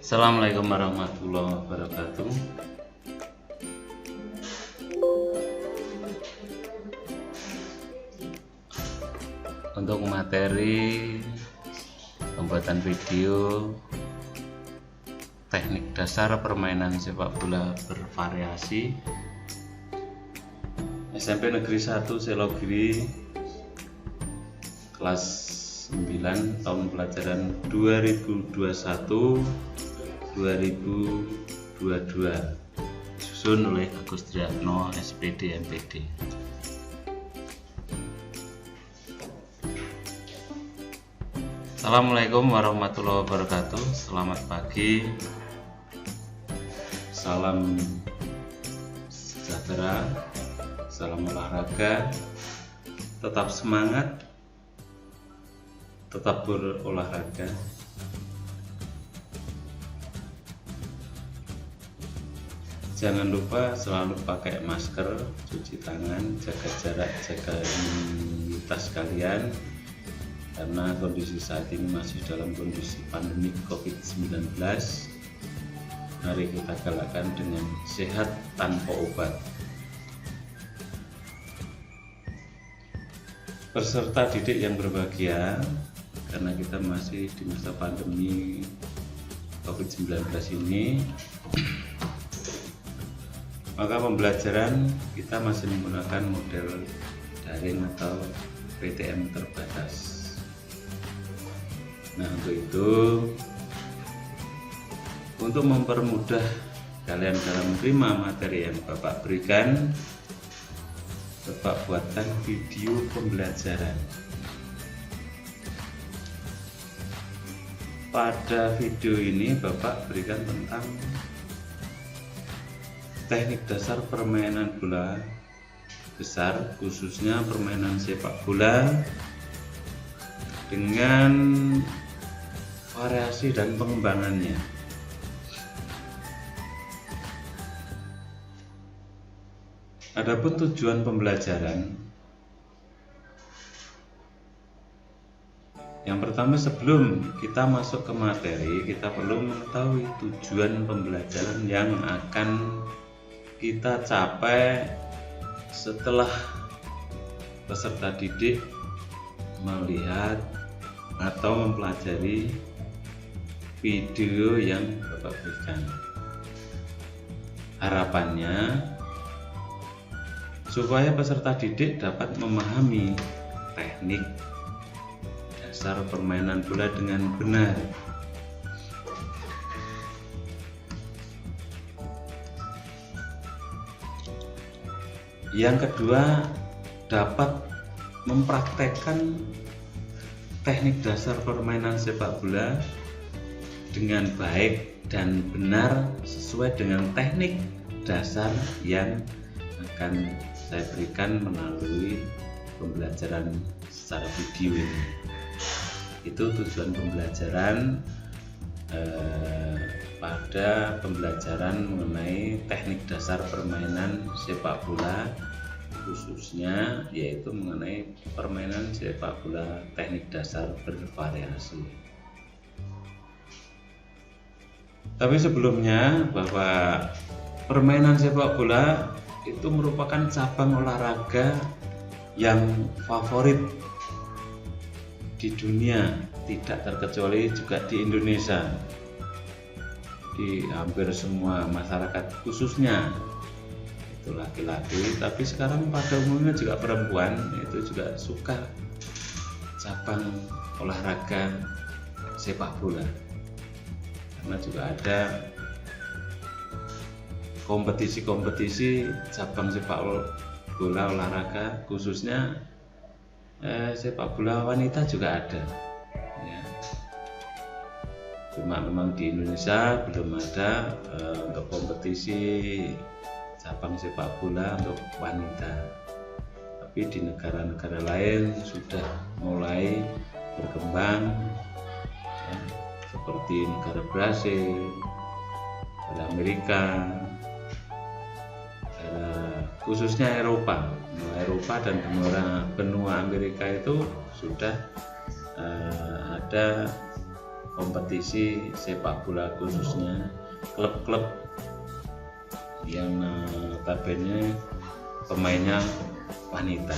Assalamualaikum warahmatullahi wabarakatuh. Untuk materi pembuatan video teknik dasar permainan sepak bola bervariasi SMP Negeri 1 Selogiri kelas 9 tahun pelajaran 2021-2022 disusun oleh Agus Triatno SPD MPD. Assalamualaikum warahmatullahi wabarakatuh. Selamat pagi, salam sejahtera, salam olahraga, tetap semangat, tetap berolahraga. Jangan lupa selalu pakai masker, cuci tangan, jaga jarak, jaga imunitas kalian, karena kondisi saat ini masih dalam kondisi pandemi COVID-19. Mari kita galakkan dengan sehat tanpa obat. Peserta didik yang berbahagia, karena kita masih di masa pandemi COVID-19 ini, maka pembelajaran kita masih menggunakan model daring atau PTM terbatas. Nah, untuk mempermudah kalian dalam menerima materi yang Bapak berikan, Bapak buatkan video pembelajaran. Pada video ini Bapak berikan tentang teknik dasar permainan bola besar, khususnya permainan sepak bola dengan variasi dan pengembangannya. Adapun tujuan pembelajaran, yang pertama, sebelum kita masuk ke materi, kita perlu mengetahui tujuan pembelajaran yang akan kita capai setelah peserta didik melihat atau mempelajari video yang Bapak berikan. Harapannya supaya peserta didik dapat memahami teknik dasar permainan bola dengan benar. Yang kedua, dapat mempraktekkan teknik dasar permainan sepak bola dengan baik dan benar sesuai dengan teknik dasar yang akan saya berikan melalui pembelajaran secara video ini. Itu tujuan pembelajaran pada pembelajaran mengenai teknik dasar permainan sepak bola, khususnya yaitu mengenai permainan sepak bola teknik dasar bervariasi. Tapi sebelumnya, bahwa permainan sepak bola itu merupakan cabang olahraga yang favorit di dunia, tidak terkecuali juga di Indonesia, di hampir semua masyarakat, khususnya itu laki-laki, tapi sekarang pada umumnya juga perempuan itu juga suka cabang olahraga sepak bola, karena juga ada kompetisi-kompetisi cabang sepak bola olahraga, khususnya sepak bola wanita juga ada ya. Cuma memang di Indonesia belum ada untuk kompetisi cabang sepak bola untuk wanita, tapi di negara-negara lain sudah mulai berkembang ya, seperti negara Brasil, negara Amerika, khususnya Eropa dan benua Amerika itu sudah ada kompetisi sepak bola, khususnya klub-klub yang notabene pemainnya wanita.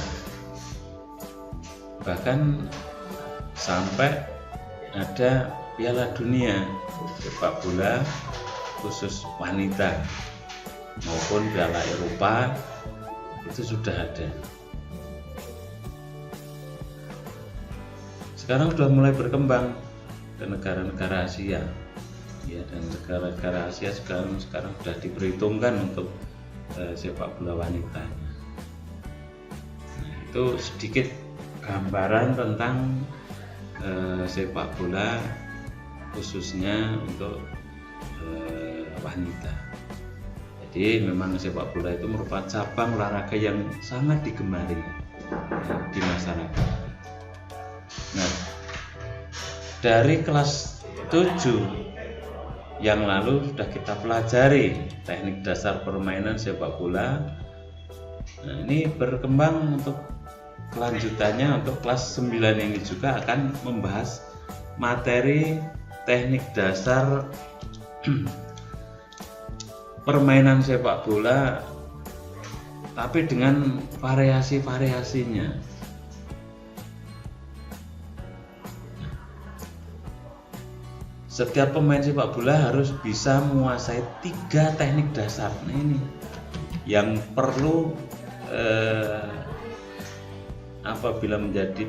Bahkan sampai ada Piala Dunia sepak bola khusus wanita maupun Piala Eropa itu sudah ada. Sekarang sudah mulai berkembang ke negara-negara Asia, ya, dan negara-negara Asia sekarang sudah diperhitungkan untuk sepak bola wanita. Nah, itu sedikit gambaran tentang sepak bola khususnya untuk wanita. Jadi memang sepak bola itu merupakan cabang olahraga yang sangat digemari di masyarakat. Nah, dari kelas 7 yang lalu sudah kita pelajari teknik dasar permainan sepak bola. Nah, ini berkembang untuk kelanjutannya untuk kelas 9 ini juga akan membahas materi teknik dasar permainan sepak bola, tapi dengan variasi-variasinya. Setiap pemain sepak bola harus bisa menguasai 3 teknik dasar. Nah, ini yang perlu apabila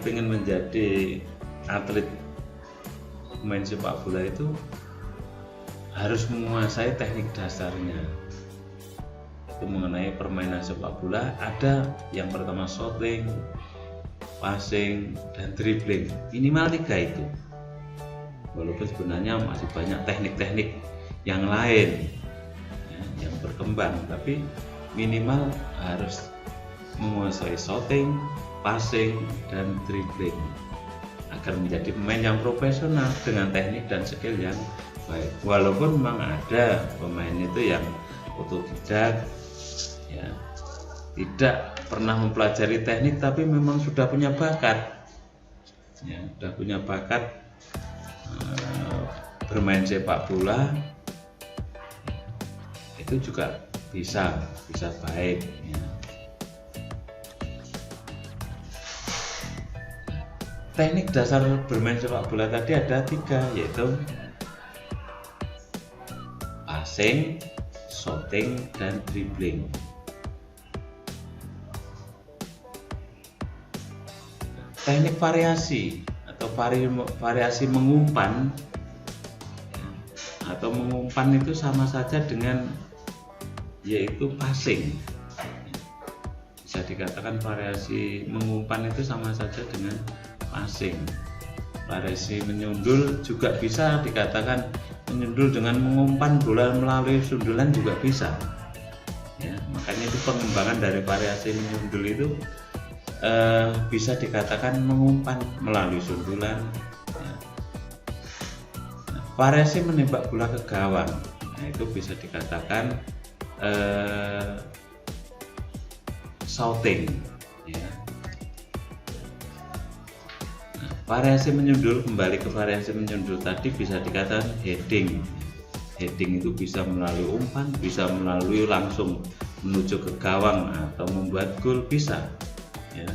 pengen menjadi atlet pemain sepak bola itu harus menguasai teknik dasarnya. Itu mengenai permainan sepak bola ada yang pertama shooting, passing, dan dribbling. Minimal 3 itu. Walaupun sebenarnya masih banyak teknik-teknik yang lain ya, yang berkembang, tapi minimal harus menguasai shooting, passing, dan dribbling agar menjadi pemain yang profesional dengan teknik dan skill yang baik. Walaupun memang ada pemain itu yang otodidak, ya, tidak pernah mempelajari teknik tapi memang sudah punya bakat, ya, sudah punya bakat bermain sepak bola, itu juga bisa baik, ya. Teknik dasar bermain sepak bola tadi ada 3, yaitu passing, shooting, dan dribbling. Teknik variasi atau variasi mengumpan, atau mengumpan itu sama saja dengan yaitu passing. Bisa dikatakan variasi mengumpan itu sama saja dengan passing. Variasi menyundul juga bisa dikatakan menyundul dengan mengumpan bola melalui sundulan juga bisa, ya, makanya itu pengembangan dari variasi menyundul itu bisa dikatakan mengumpan melalui sundulan, ya. Nah, variasi menembak bola ke gawang, nah, itu bisa dikatakan shooting, ya. Nah, variasi menyundul, kembali ke variasi menyundul tadi bisa dikatakan heading. Heading itu bisa melalui umpan, bisa melalui langsung menuju ke gawang atau membuat gol, bisa, ya.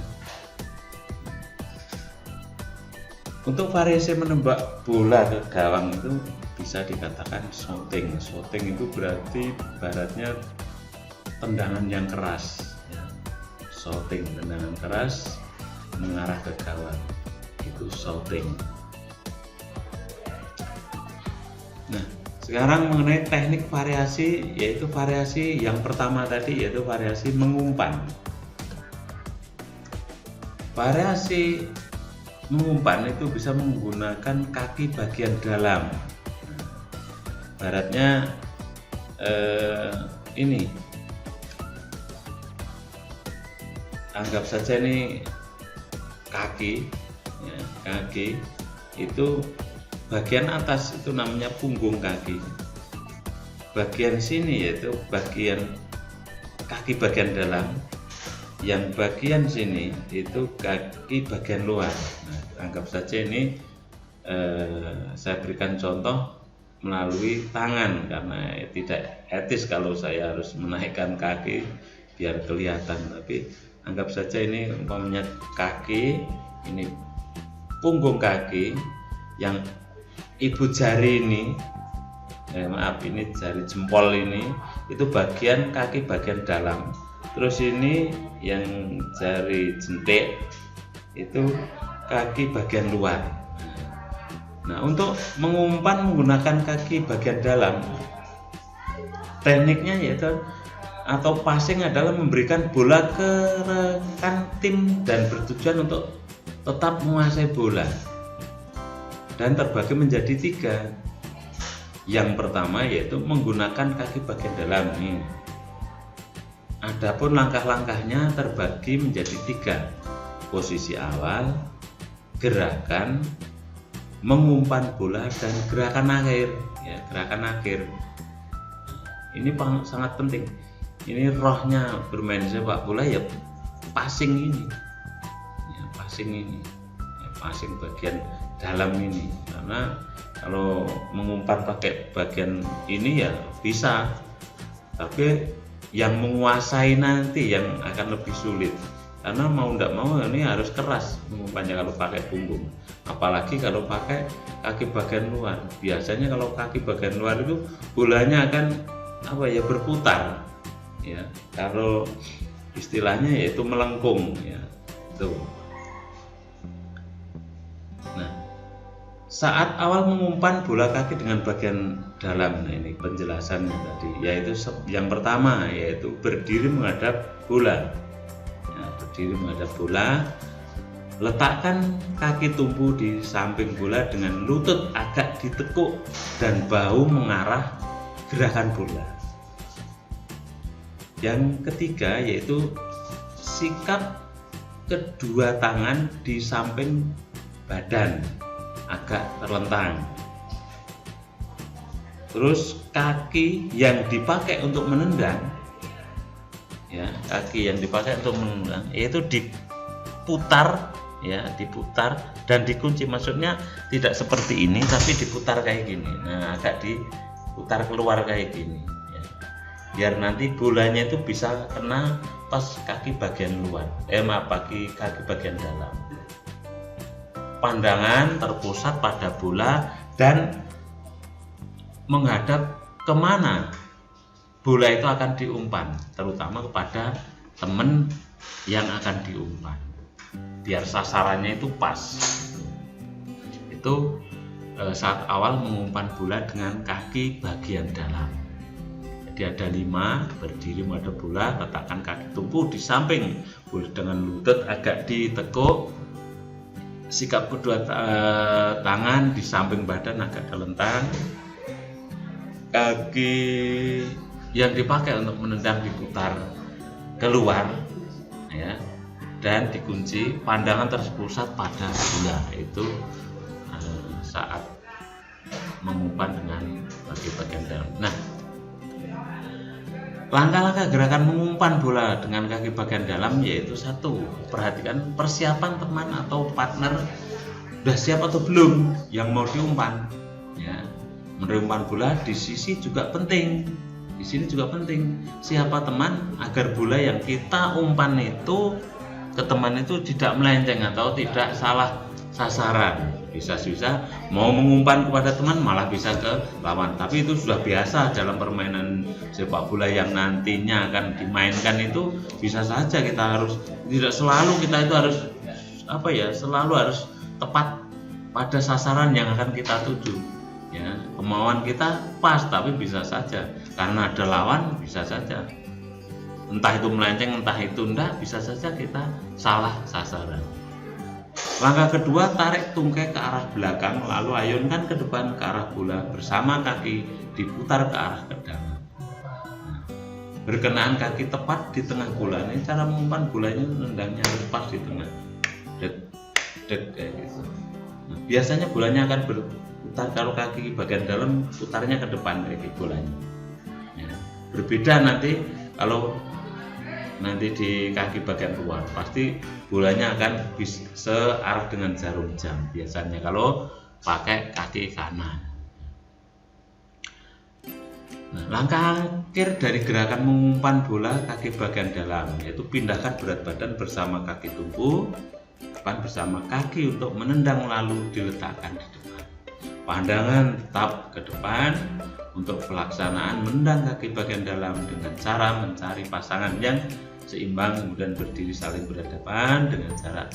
Untuk variasi menembak bola ke gawang itu bisa dikatakan shooting. Shooting itu berarti baratnya tendangan yang keras, ya. Shooting, tendangan keras mengarah ke gawang, itu shooting. Nah, sekarang mengenai teknik variasi, yaitu variasi yang pertama tadi, yaitu variasi mengumpan. Variasi mengumpan itu bisa menggunakan kaki bagian dalam. Baratnya ini, anggap saja ini kaki, ya, kaki itu bagian atas itu namanya punggung kaki. Bagian sini yaitu bagian kaki bagian dalam. Yang bagian sini itu kaki bagian luar. Nah, anggap saja ini saya berikan contoh melalui tangan, karena tidak etis kalau saya harus menaikkan kaki biar kelihatan. Tapi anggap saja ini umpamanya kaki, ini punggung kaki, yang ibu jari ini, maaf, ini jari jempol ini, itu bagian kaki bagian dalam. Terus ini yang jari jentik itu kaki bagian luar. Nah, untuk mengumpan menggunakan kaki bagian dalam, tekniknya yaitu atau passing adalah memberikan bola ke rekan tim dan bertujuan untuk tetap menguasai bola, dan terbagi menjadi 3. Yang pertama yaitu menggunakan kaki bagian dalam nih. Adapun langkah-langkahnya terbagi menjadi 3. Posisi awal, gerakan, mengumpan bola, dan gerakan akhir. Ya, gerakan akhir. Ini sangat penting. Ini rohnya bermain sepak bola ya, passing ini. Ya, passing ini. Ya, passing bagian dalam ini. Karena kalau mengumpan pakai bagian ini ya bisa, tapi yang menguasai nanti yang akan lebih sulit. Karena mau tidak mau ini harus keras mengumpannya kalau pakai punggung, apalagi kalau pakai kaki bagian luar. Biasanya kalau kaki bagian luar itu bolanya akan berputar, ya. Kalau istilahnya yaitu melengkung, ya. Tuh. Nah, saat awal mengumpan bola kaki dengan bagian dalam, nah ini penjelasannya tadi, yaitu yang pertama yaitu berdiri menghadap bola. Berdiri menghadap bola, letakkan kaki tumpu di samping bola dengan lutut agak ditekuk dan bahu mengarah gerakan bola. Yang ketiga yaitu sikap kedua tangan di samping badan agak terlentang. Terus kaki yang dipakai untuk menendang, ya, kaki yang dipakai untuk menendang yaitu diputar, ya, diputar dan dikunci. Maksudnya tidak seperti ini tapi diputar kayak gini. Nah, agak diputar keluar kayak gini, ya. Biar nanti bolanya itu bisa kena pas kaki bagian luar, kaki bagian dalam. Pandangan terpusat pada bola dan menghadap kemana bola itu akan diumpan, terutama kepada teman yang akan diumpan, biar sasarannya itu pas. Itu saat awal mengumpan bola dengan kaki bagian dalam. Jadi ada 5, berdiri menghadap bola, letakkan kaki tumpu di samping bola dengan lutut agak ditekuk, sikap kedua tangan di samping badan agak terlentang, kaki yang dipakai untuk menendang diputar keluar, ya, dan dikunci. Pandangan terpusat pada bola. Itu saat mengumpan dengan bagian dalam. Nah, langkah-langkah gerakan mengumpan bola dengan kaki bagian dalam yaitu 1. Perhatikan persiapan teman atau partner sudah siap atau belum yang mau diumpan, ya. Menumpan bola di sisi juga penting. Di sini juga penting siapa teman agar bola yang kita umpan itu ke teman itu tidak melenceng atau tidak salah sasaran. Bisa-bisa mau mengumpan kepada teman malah bisa ke lawan. Tapi itu sudah biasa dalam permainan sepak bola yang nantinya akan dimainkan. Itu bisa saja kita harus, tidak selalu kita itu harus selalu harus tepat pada sasaran yang akan kita tuju. Ya, kemauan kita pas, tapi bisa saja karena ada lawan, bisa saja entah itu melenceng entah itu enggak, bisa saja kita salah sasaran. Langkah kedua, tarik tungkai ke arah belakang lalu ayunkan ke depan ke arah bola bersama kaki diputar ke arah ke dalam. Nah, berkenaan kaki tepat di tengah bola. Ini cara mengumpan bolanya, nendangnya pas di tengah, dek kayak gitu. Nah, biasanya bolanya akan berputar, kalau kaki bagian dalam putarnya ke depan kayak bolanya, ya. Berbeda nanti kalau nanti di kaki bagian luar, pasti bolanya akan searah dengan jarum jam. Biasanya kalau pakai kaki kanan. Nah, langkah akhir dari gerakan mengumpan bola kaki bagian dalam yaitu pindahkan berat badan bersama kaki tumpu, depan bersama kaki untuk menendang lalu diletakkan di depan. Pandangan tetap ke depan untuk pelaksanaan menendang kaki bagian dalam dengan cara mencari pasangan yang seimbang, kemudian berdiri saling berhadapan dengan jarak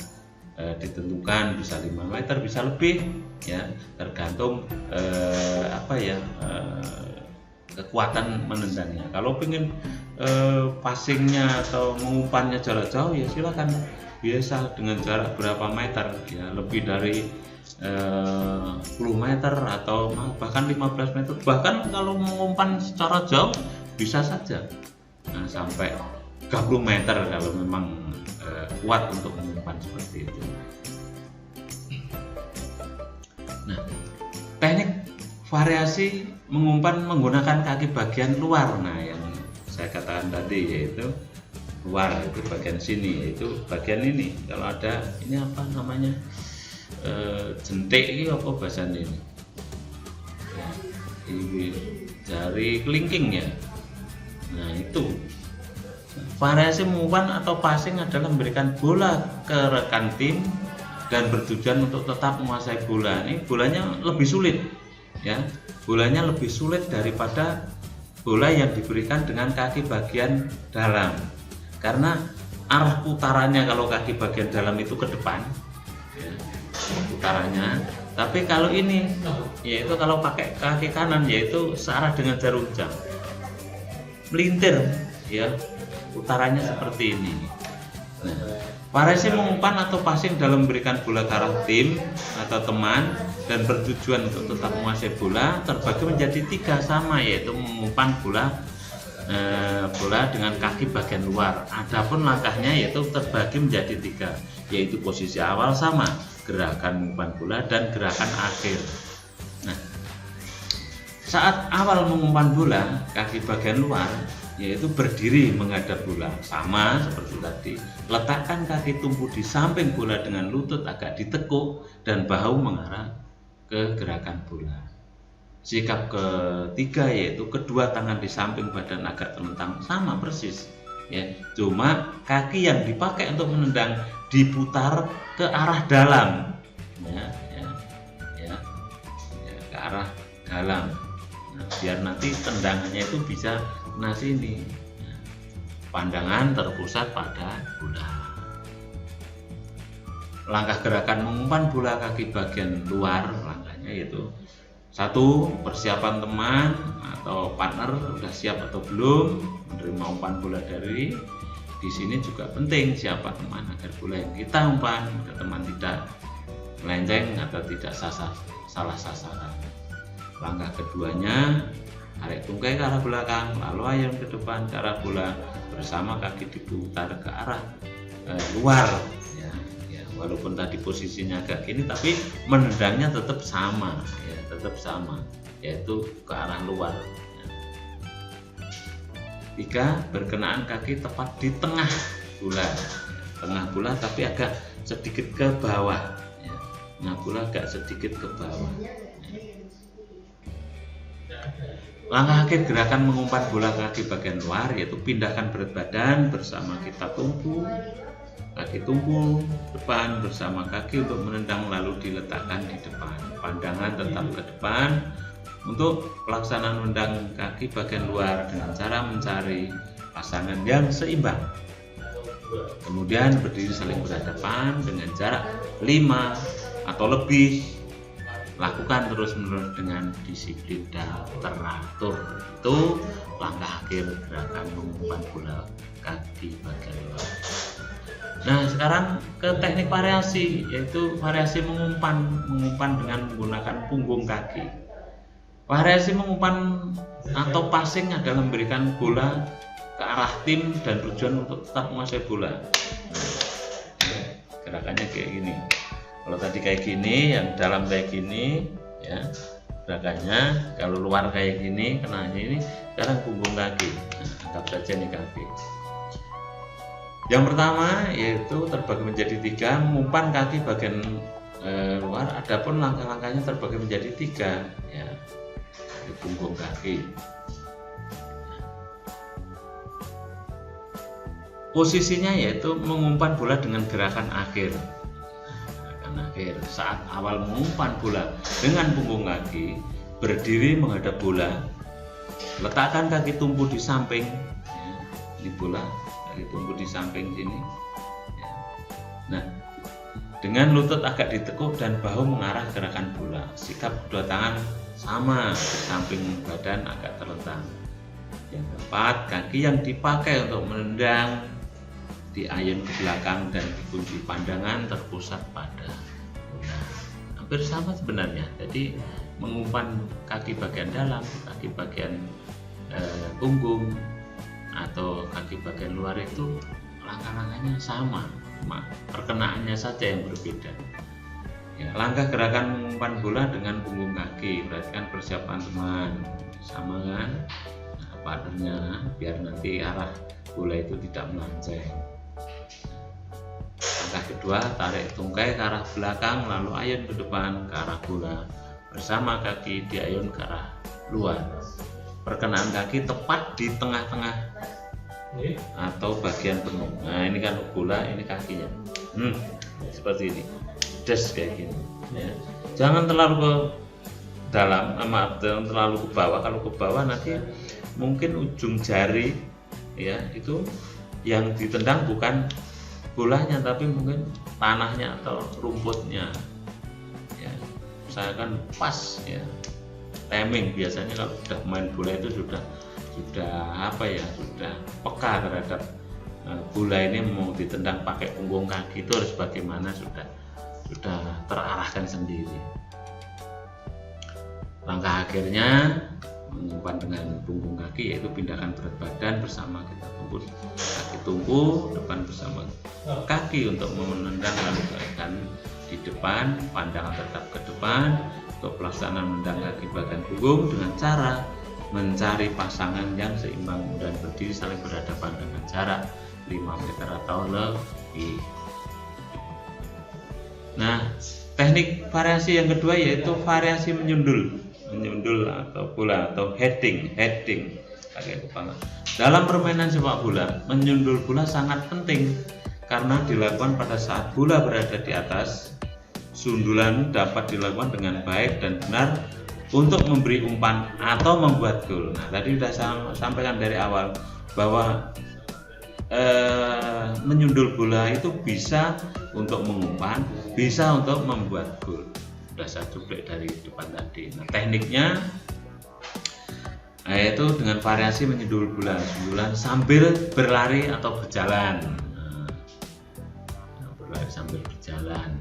ditentukan bisa 5 meter bisa lebih ya, tergantung kekuatan menendangnya. Kalau pengen passingnya atau mengumpannya jarak jauh ya silakan biasa dengan jarak berapa meter ya, lebih dari 10 meter atau bahkan 15 meter, bahkan kalau mengumpan secara jauh bisa saja sampai 30 meter kalau memang kuat untuk mengumpan seperti itu. Nah, teknik variasi mengumpan menggunakan kaki bagian luar, nah yang saya katakan tadi yaitu luar, itu bagian sini, yaitu bagian ini. Kalau ada ini apa namanya jentik ini apa bahasanya ini? Ya, ini jari kelingking ya. Nah itu variasi mengumpan atau passing adalah memberikan bola ke rekan tim dan bertujuan untuk tetap menguasai bola. Ini bolanya lebih sulit. Ya, bolanya lebih sulit daripada bola yang diberikan dengan kaki bagian dalam karena arah putarannya kalau kaki bagian dalam itu ke depan ya, putarannya, tapi kalau ini yaitu kalau pakai kaki kanan yaitu searah dengan jarum jam, melintir ya, putarannya seperti ini. Nah, variasi mengumpan atau passing dalam memberikan bola ke arah tim atau teman dan bertujuan untuk tetap menguasai bola terbagi menjadi 3 sama, yaitu mengumpan bola dengan kaki bagian luar. Adapun langkahnya yaitu terbagi menjadi 3, yaitu posisi awal sama, gerakan mengumpan bola dan gerakan akhir. Nah, saat awal mengumpan bola kaki bagian luar yaitu berdiri menghadap bola sama seperti tadi, letakkan kaki tumpu di samping bola dengan lutut agak ditekuk dan bahu mengarah ke gerakan bola. Sikap ketiga yaitu kedua tangan di samping badan agak terlentang, sama persis ya, cuma kaki yang dipakai untuk menendang diputar ke arah dalam ya, ke arah dalam. Nah, biar nanti tendangannya itu bisa kena sini. Nah, pandangan terpusat pada bola. Langkah gerakan mengumpan bola kaki bagian luar, langkahnya yaitu 1. Persiapan teman atau partner sudah siap atau belum menerima umpan bola dari di sini juga penting siapa teman agar bola yang kita umpan agar teman tidak melenceng atau tidak salah sasaran. Langkah keduanya tarik tungkai ke arah belakang lalu ayun ke depan ke arah bola bersama kaki diputar ke arah luar ya, walaupun tadi posisinya agak gini tapi menendangnya tetap sama ya, yaitu ke arah luar ya. 3. Berkenaan kaki tepat di tengah bola tapi agak sedikit ke bawah ya. Tengah bola agak sedikit ke bawah ya. Langkah akhir gerakan mengumpan bola kaki bagian luar yaitu pindahkan berat badan bersama kaki tumpu depan bersama kaki untuk menendang lalu diletakkan di depan. Pandangan tetap ke depan untuk pelaksanaan menendang kaki bagian luar dengan cara mencari pasangan yang seimbang. Kemudian berdiri saling berhadapan dengan jarak 5 atau lebih. Lakukan terus-menerus dengan disiplin dan teratur. Itu langkah akhir gerakan mengumpan bola kaki bagian luar. Nah, sekarang ke teknik variasi, yaitu variasi mengumpan dengan menggunakan punggung kaki. Variasi mengumpan atau passing adalah memberikan bola ke arah tim dan tujuan untuk tetap menguasai bola. Nah, gerakannya kayak gini. Kalau tadi kayak gini, yang dalam kayak gini ya gerakannya, kalau luar kayak gini kenanya ini, sekarang punggung kaki. Nah, anggap saja nih kaki. Yang pertama yaitu terbagi menjadi 3, mengumpan kaki bagian luar. Adapun langkah-langkahnya terbagi menjadi 3 ya, di punggung kaki. Posisinya yaitu mengumpan bola dengan gerakan akhir. Saat awal mengumpan bola dengan punggung kaki, berdiri menghadap bola, letakkan kaki tumpu di samping ya, di bola, kaki tumpu di samping sini ya. Nah, dengan lutut agak ditekuk dan bahu mengarah gerakan bola. Sikap kedua tangan sama, samping badan agak terlentang. Yang keempat, kaki yang dipakai untuk menendang diayun ke belakang dan dikunci pandangan terpusat pada bola. Hampir sama sebenarnya. Jadi mengumpan kaki bagian dalam, kaki bagian punggung atau kaki bagian luar itu langkah-langkahnya sama, cuma perkenaannya saja yang berbeda. Ya, langkah gerakan mengumpan bola dengan punggung kaki, berarti kan persiapan teman sama kan, nah, partnernya biar nanti arah bola itu tidak melenceng. Langkah kedua, tarik tungkai ke arah belakang lalu ayun ke depan ke arah bola bersama kaki diayun ke arah luar. Perkenaan kaki tepat di tengah-tengah atau bagian penuh. Nah, ini kan bola, ini kakinya. Seperti ini. Des kayak gini. Ya. Jangan terlalu ke dalam, jangan terlalu ke bawah. Kalau ke bawah nanti mungkin ujung jari ya itu yang ditendang bukan bolanya tapi mungkin tanahnya atau rumputnya ya, misalkan pas ya, timing biasanya kalau sudah main bola itu sudah apa ya, sudah peka terhadap bola ini mau ditendang pakai punggung kaki itu harus bagaimana, sudah terarahkan sendiri. Langkah akhirnya mengumpan dengan punggung kaki yaitu pindahkan berat badan bersama kita tumpu kaki tumpu depan bersama kaki untuk menendang lalu gerakan di depan, pandangan tetap ke depan untuk pelaksanaan menendang kaki bagian punggung dengan cara mencari pasangan yang seimbang dan berdiri saling berhadapan dengan jarak 5 meter atau lebih. Nah, teknik variasi yang kedua yaitu variasi menyundul atau bola atau heading pakai kepala. Dalam permainan sepak bola, menyundul bola sangat penting karena dilakukan pada saat bola berada di atas. Sundulan dapat dilakukan dengan baik dan benar untuk memberi umpan atau membuat gol. Nah, tadi sudah saya sampaikan dari awal bahwa menyundul bola itu bisa untuk mengumpan, bisa untuk membuat gol. Sudah saya cuplik dari depan tadi. Nah, tekniknya yaitu dengan variasi menyundul bola, sundulan sambil berlari atau berjalan. Berlari sambil berjalan.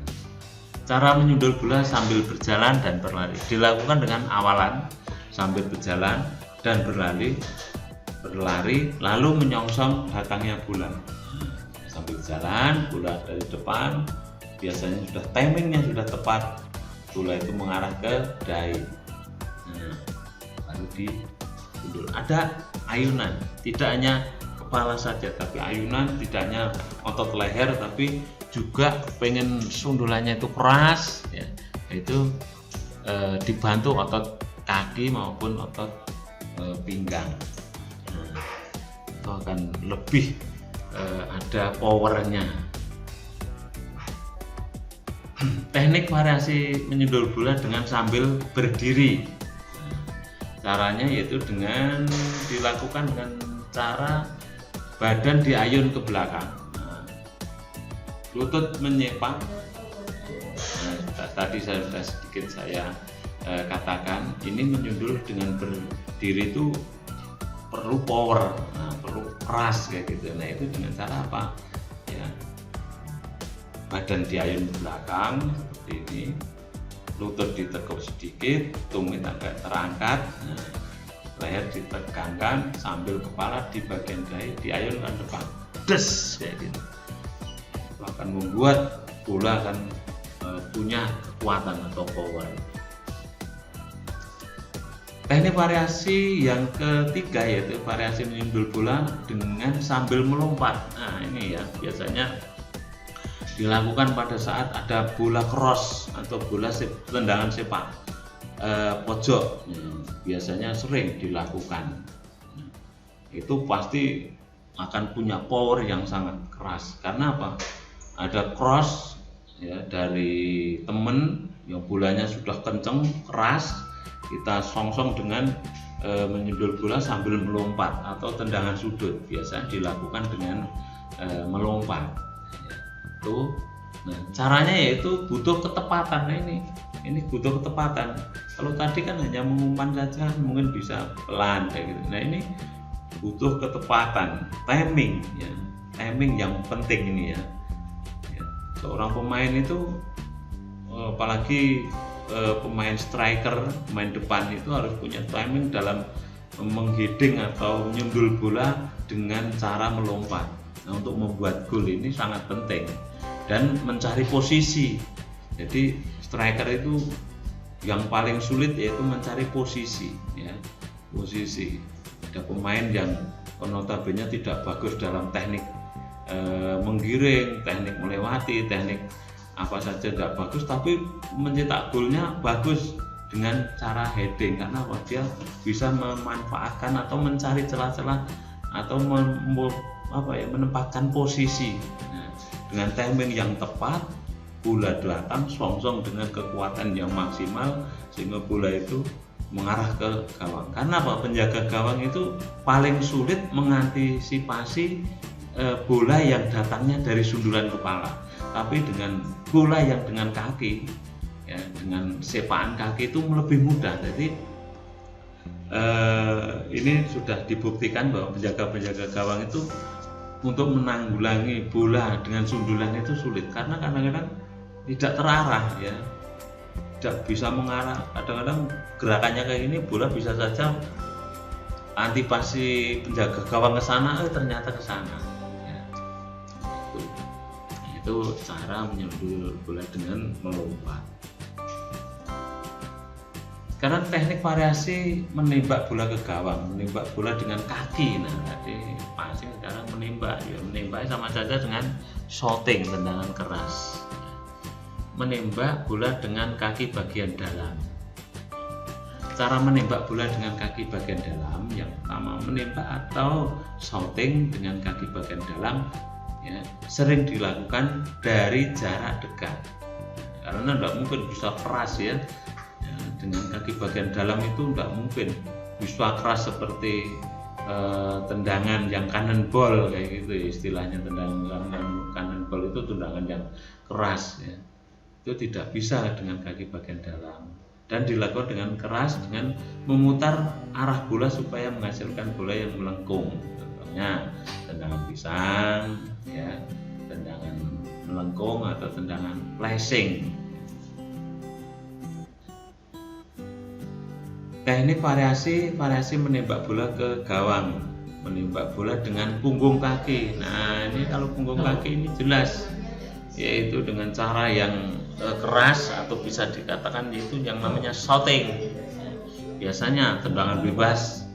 Cara menyundul bola sambil berjalan dan berlari dilakukan dengan awalan sambil berjalan dan berlari lalu menyongsong datangnya bola. Sambil jalan, bola dari depan, biasanya sudah timingnya sudah tepat, bola itu mengarah ke dahi. Lalu disundul. Ada ayunan, tidak hanya kepala saja, tapi ayunan tidak hanya otot leher, tapi juga pengen sundulannya itu keras, ya, itu dibantu otot kaki maupun otot pinggang. Itu akan lebih ada powernya. Teknik variasi menyundul bola dengan sambil berdiri. Caranya yaitu dengan dilakukan dengan cara badan diayun ke belakang, lutut menyepang. Tadi sudah sedikit saya katakan, ini menyundul dengan berdiri itu perlu power, perlu keras kayak gitu. Nah, itu dengan cara apa? Ya, badan diayun ke belakang seperti ini, lutut ditekuk sedikit, tumit agak terangkat, leher ditegangkan sambil kepala di bagian dahi diayunkan depan, des kayak gitu. Itu akan membuat bola akan punya kekuatan atau power. Teknik variasi yang ketiga yaitu variasi menyundul bola dengan sambil melompat. Nah, ini ya biasanya dilakukan pada saat ada bola cross atau bola tendangan sepak pojok, biasanya sering dilakukan. Itu pasti akan punya power yang sangat keras. Karena apa? Ada cross ya dari temen yang bolanya sudah kenceng keras, kita songsong dengan menyundul bola sambil melompat atau tendangan sudut, biasa dilakukan dengan melompat. Tuh, nah caranya yaitu butuh ketepatan. Ini butuh ketepatan. Kalau tadi kan hanya mengumpan saja, mungkin bisa pelan kayak gitu. Nah ini butuh ketepatan, timing ya, timing yang penting ini ya. Seorang pemain itu apalagi pemain striker, pemain depan itu harus punya timing dalam mengheading atau menyundul bola dengan cara melompat. Nah, untuk membuat gol ini sangat penting dan mencari posisi. Jadi striker itu yang paling sulit yaitu mencari posisi ya, posisi. Ada pemain yang notabene tidak bagus dalam teknik menggiring, teknik melewati, teknik apa saja tidak bagus, tapi mencetak golnya bagus dengan cara heading. Karena dia bisa memanfaatkan atau mencari celah-celah atau menempatkan posisi. Nah, dengan timing yang tepat, bola datang songsong dengan kekuatan yang maksimal sehingga bola itu mengarah ke gawang. Karena apa? Penjaga gawang itu paling sulit mengantisipasi bola yang datangnya dari sundulan kepala. Tapi dengan bola yang dengan kaki ya, dengan sepaan kaki itu lebih mudah. Jadi ini sudah dibuktikan bahwa penjaga-penjaga gawang itu untuk menanggulangi bola dengan sundulan itu sulit, karena kadang-kadang tidak terarah ya, tidak bisa mengarah. Kadang-kadang gerakannya kayak ini, bola bisa saja antipasi penjaga gawang ke sana, ternyata ke sana ya. Itu cara menyundul bola dengan melompat. Sekarang teknik variasi menembak bola ke gawang, menembak bola dengan kaki. Nah tadi passing, sekarang menembak ya, menembak sama saja dengan shooting, tendangan keras. Menembak bola dengan kaki bagian dalam. Cara menembak bola dengan kaki bagian dalam, yang pertama menembak atau shooting dengan kaki bagian dalam ya, sering dilakukan dari jarak dekat. Karena tidak mungkin bisa keras ya, dengan kaki bagian dalam itu tidak mungkin bisa keras seperti tendangan yang cannonball kayak gitu ya, istilahnya tendangan cannonball itu tendangan yang keras ya. Itu tidak bisa dengan kaki bagian dalam, dan dilakukan dengan keras dengan memutar arah bola supaya menghasilkan bola yang melengkung. Contohnya tendangan pisang ya, tendangan melengkung atau tendangan flashing. Teknik variasi menembak bola ke gawang, menembak bola dengan punggung kaki. Nah ini kalau punggung kaki ini jelas, yaitu dengan cara yang keras atau bisa dikatakan itu yang namanya shooting. Biasanya tendangan bebas,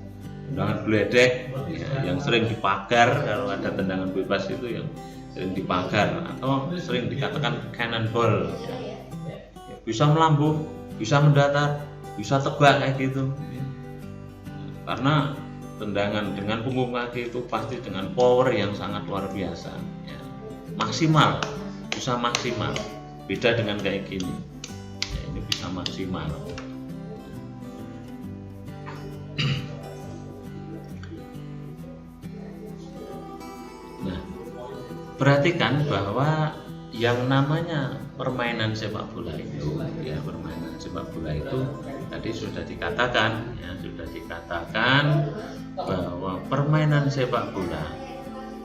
tendangan geledek ya, yang sering dipagar. Kalau ada tendangan bebas itu yang sering dipagar atau sering dikatakan cannonball ya. Bisa melambung, bisa mendatar, bisa tegak kayak gitu. Karena tendangan dengan punggung kaki itu pasti dengan power yang sangat luar biasa ya. Maksimal, bisa maksimal. Beda dengan kayak gini ya, ini bisa maksimal. Nah, perhatikan bahwa yang namanya permainan sepak bola itu ya, permainan sepak bola itu tadi sudah dikatakan ya, bahwa permainan sepak bola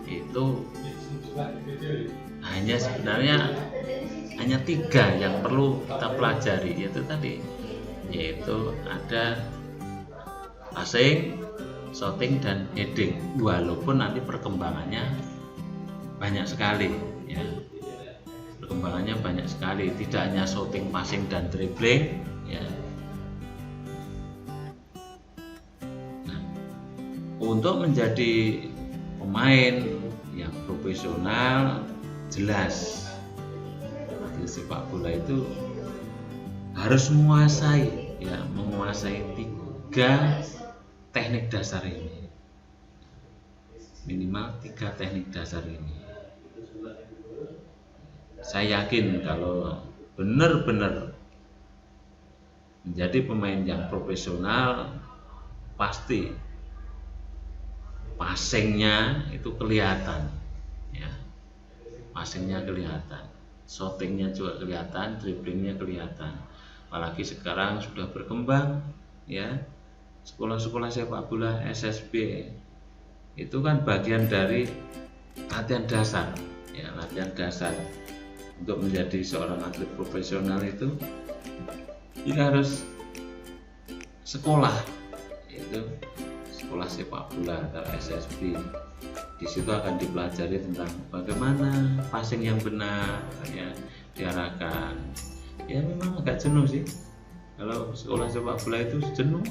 itu sebenarnya hanya 3 yang perlu kita pelajari, yaitu tadi, yaitu ada passing, shooting, dan heading. Walaupun nanti perkembangannya banyak sekali ya, perkembangannya banyak sekali, tidak hanya shooting, passing, dan dribbling ya. Nah, untuk menjadi pemain yang profesional jelas sepak bola itu harus menguasai tiga teknik dasar ini, minimal tiga teknik dasar ini. Saya yakin kalau benar-benar menjadi pemain yang profesional, pasti passingnya itu kelihatan, ya, passingnya kelihatan, shootingnya juga kelihatan, dribblingnya kelihatan. Apalagi sekarang sudah berkembang, ya, sekolah-sekolah sepak bola SSB itu kan bagian dari latihan dasar, ya, latihan dasar. Untuk menjadi seorang atlet profesional itu kita harus sekolah, yaitu sekolah sepak bola atau SSB. Di situ akan dipelajari tentang bagaimana passing yang benar, ya, diarahkan. Ya memang agak jenuh sih kalau sekolah sepak bola itu, jenuh.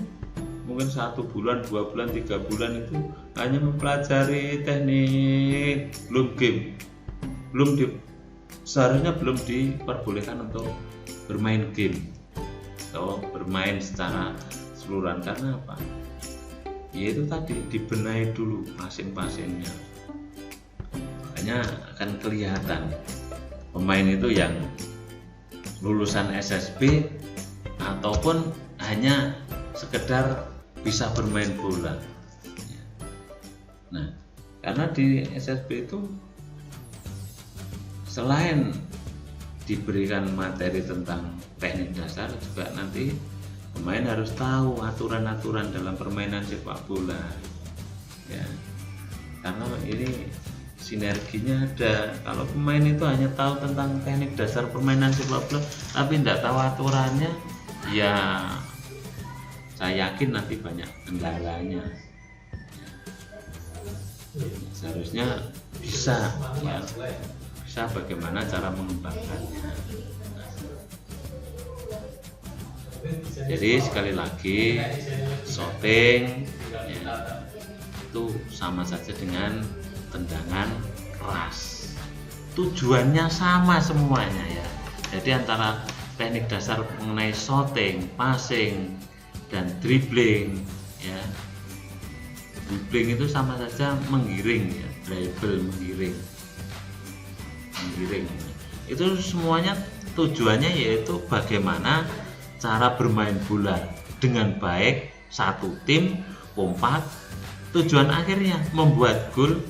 Mungkin 1 bulan, 2 bulan, 3 bulan itu hanya mempelajari teknik, belum game, seharusnya belum diperbolehkan untuk bermain game atau bermain secara keseluruhan. Karena apa? Yaitu tadi dibenahi dulu passing-passingnya, makanya akan kelihatan pemain itu yang lulusan SSB ataupun hanya sekedar bisa bermain bola. Nah, karena di SSB itu selain diberikan materi tentang teknik dasar, juga nanti pemain harus tahu aturan-aturan dalam permainan sepak bola, ya, karena ini sinerginya ada. Kalau pemain itu hanya tahu tentang teknik dasar permainan sepak bola tapi tidak tahu aturannya, ya saya yakin nanti banyak kendalanya. Seharusnya bisa, ya, bisa bagaimana cara mengembangkannya. Jadi sekali lagi, shooting, ya, itu sama saja dengan tendangan keras. Tujuannya sama semuanya, ya. Jadi antara teknik dasar mengenai shooting, passing, dan dribbling, ya, dribbling itu sama saja menggiring, ya, dribble, menggiring. Itu semuanya tujuannya yaitu bagaimana cara bermain bola dengan baik, satu tim, kompak. Tujuan akhirnya membuat gol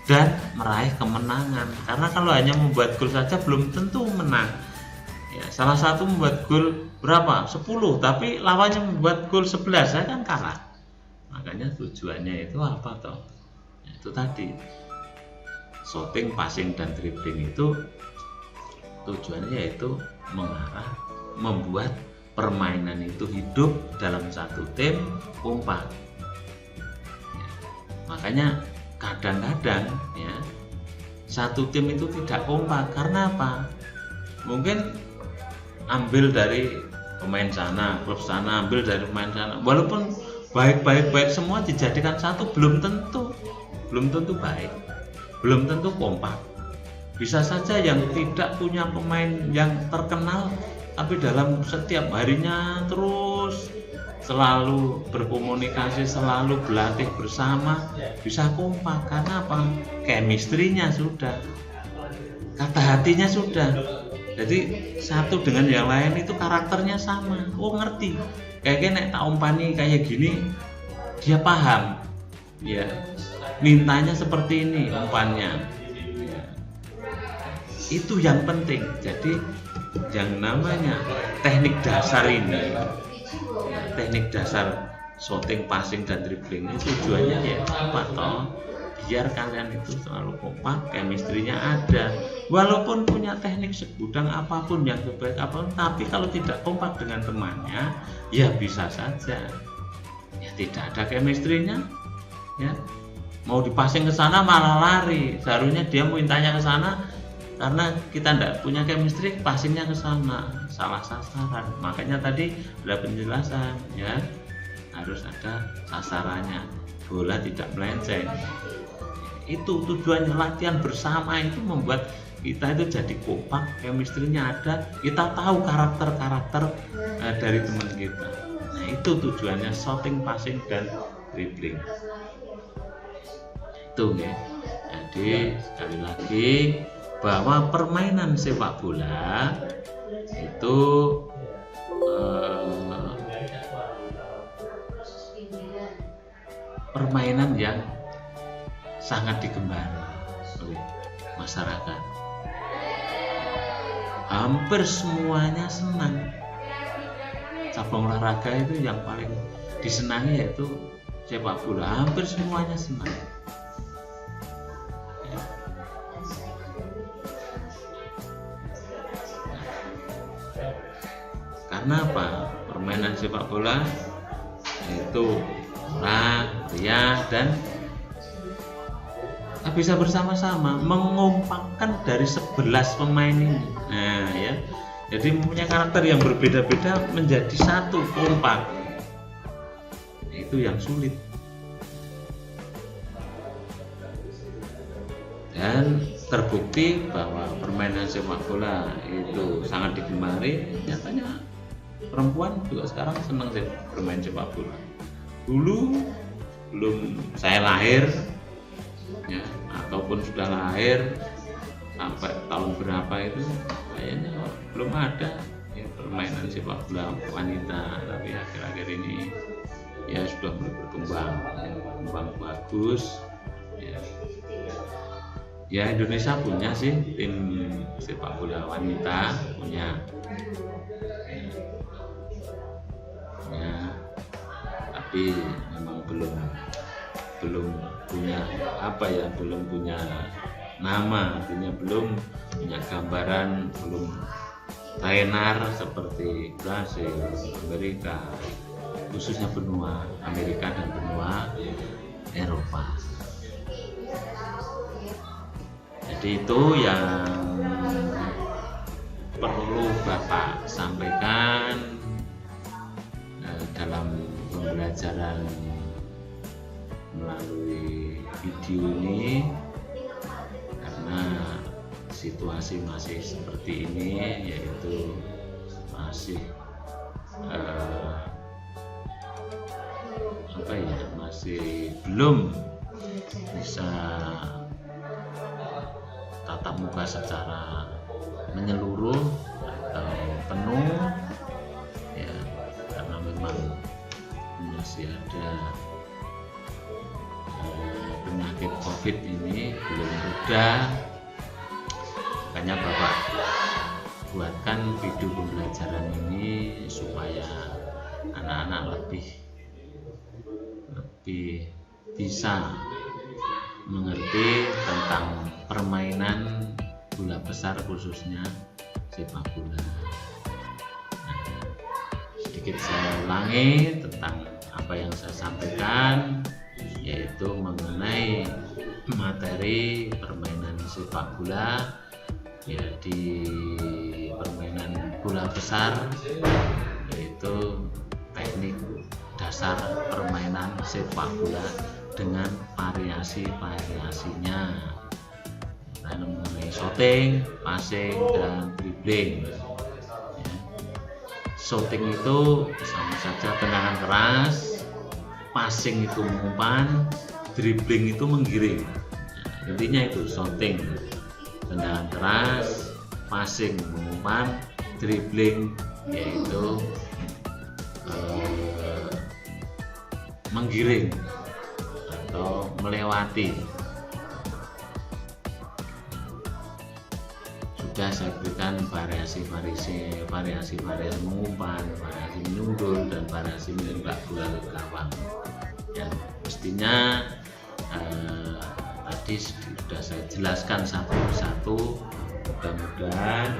dan meraih kemenangan. Karena kalau hanya membuat gol saja belum tentu menang. Ya, salah satu membuat gol berapa? 10, tapi lawannya membuat gol 11, saya kan kalah. Makanya tujuannya itu apa toh? Ya, itu tadi. Shooting, passing, dan dribbling itu tujuannya yaitu mengarah, membuat permainan itu hidup dalam satu tim, kompak. Ya, makanya kadang-kadang, ya, satu tim itu tidak kompak. Karena apa? Mungkin ambil dari pemain sana, klub sana, ambil dari pemain sana. Walaupun baik semua dijadikan satu, belum tentu baik, belum tentu kompak. Bisa saja yang tidak punya pemain yang terkenal, tapi dalam setiap harinya terus selalu berkomunikasi, selalu berlatih bersama, bisa kompak. Karena apa? Chemistry-nya sudah, kata hatinya sudah. Jadi satu dengan yang lain itu karakternya sama. Oh, ngerti. Kayaknya nek tak umpani kayak gini, dia paham. Ya, mintanya seperti ini umpannya. Ya. Itu yang penting. Jadi yang namanya teknik dasar ini, teknik dasar shooting, passing, dan dribbling ini tujuannya ya apa toh? Biar kalian itu selalu kompak, chemistry-nya ada. Walaupun punya teknik segudang apapun, yang terbaik apapun, tapi kalau tidak kompak dengan temannya, ya bisa saja ya tidak ada chemistry-nya, ya. Mau dipasing ke sana malah lari. Seharusnya dia mau mintanya ke sana, karena kita tidak punya chemistry, passingnya ke sana, salah sasaran. Makanya tadi ada penjelasan, ya, harus ada sasarannya, bola tidak melenceng. Itu tujuannya, latihan bersama itu membuat kita itu jadi kompak, chemistry-nya ada, kita tahu karakter-karakter dari teman kita. Nah, itu tujuannya shooting, passing, dan dribbling. Itu ya. Jadi sekali lagi bahwa permainan sepak bola itu permainan yang sangat digemari oleh masyarakat. Hampir semuanya senang. Cabang olahraga itu yang paling disenangi yaitu sepak bola. Hampir semuanya senang. Ya. Karena apa? Permainan sepak bola itu murah, meriah, dan bisa bersama-sama mengompakkan dari 11 pemain ini. Nah ya, jadi mempunyai karakter yang berbeda-beda menjadi satu kompak. Itu yang sulit. Dan terbukti bahwa permainan sepak bola itu sangat digemari. Nyatanya perempuan juga sekarang senang bermain sepak bola. Dulu belum saya lahir, ya, ataupun sudah lahir sampai tahun berapa itu kayaknya belum ada ya, permainan sepak bola wanita. Tapi akhir-akhir ini ya sudah mulai berkembang bagus. Ya Indonesia punya sih tim sepak bola wanita, punya. Ya, tapi memang belum punya belum punya nama, artinya belum punya gambaran, belum tenar seperti Brasil, Amerika, khususnya benua Amerika dan benua Eropa. Jadi itu yang perlu Bapak sampaikan dalam pembelajaran melalui video ini, karena situasi masih seperti ini, yaitu masih masih belum bisa tatap muka secara menyeluruh atau penuh, ya, karena memang masih ada penyakit COVID ini belum reda. Makanya Bapak buatkan video pembelajaran ini supaya anak-anak lebih bisa mengerti tentang permainan bola besar, khususnya sepak bola. Nah, sedikit saya ulangi tentang apa yang saya sampaikan, yaitu mengenai materi permainan sepak bola, ya, di permainan bola besar, yaitu teknik dasar permainan sepak bola dengan variasi-variasinya, mengenai shooting, passing, dan dribbling. Ya. Shooting itu sama saja tendangan keras, passing itu mengumpan, dribbling itu menggiring. Nah, intinya itu shooting, tendangan keras, passing mengumpan, dribbling yaitu menggiring atau melewati. Sudah saya berikan variasi mengumpan, variasi menyundul, dan variasi menembak bola ke gawang. Dan mestinya tadi sudah saya jelaskan satu persatu. Mudah-mudahan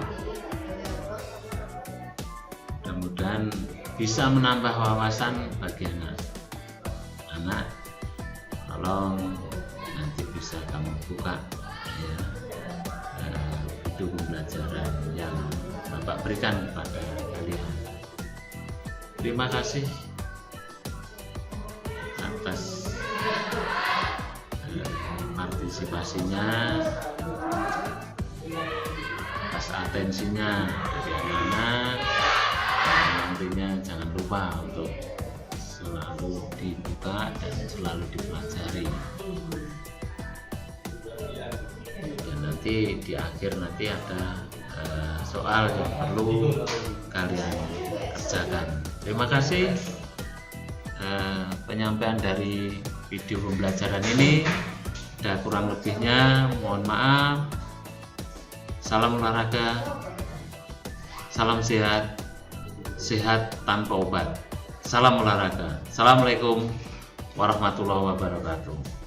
bisa menambah wawasan bagi anak. Tolong nanti bisa kamu buka ya video pembelajaran yang Bapak berikan kepada kalian. Terima kasih atas partisipasinya. pas atensinya dari anak-anak. Nantinya jangan lupa untuk selalu dibuka dan selalu dipelajari. Dan nanti di akhir nanti ada soal yang perlu kalian kerjakan. Terima kasih penyampaian dari video pembelajaran ini. Ada kurang lebihnya mohon maaf. Salam olahraga, salam sehat, sehat tanpa obat. Salam olahraga. Assalamualaikum warahmatullahi wabarakatuh.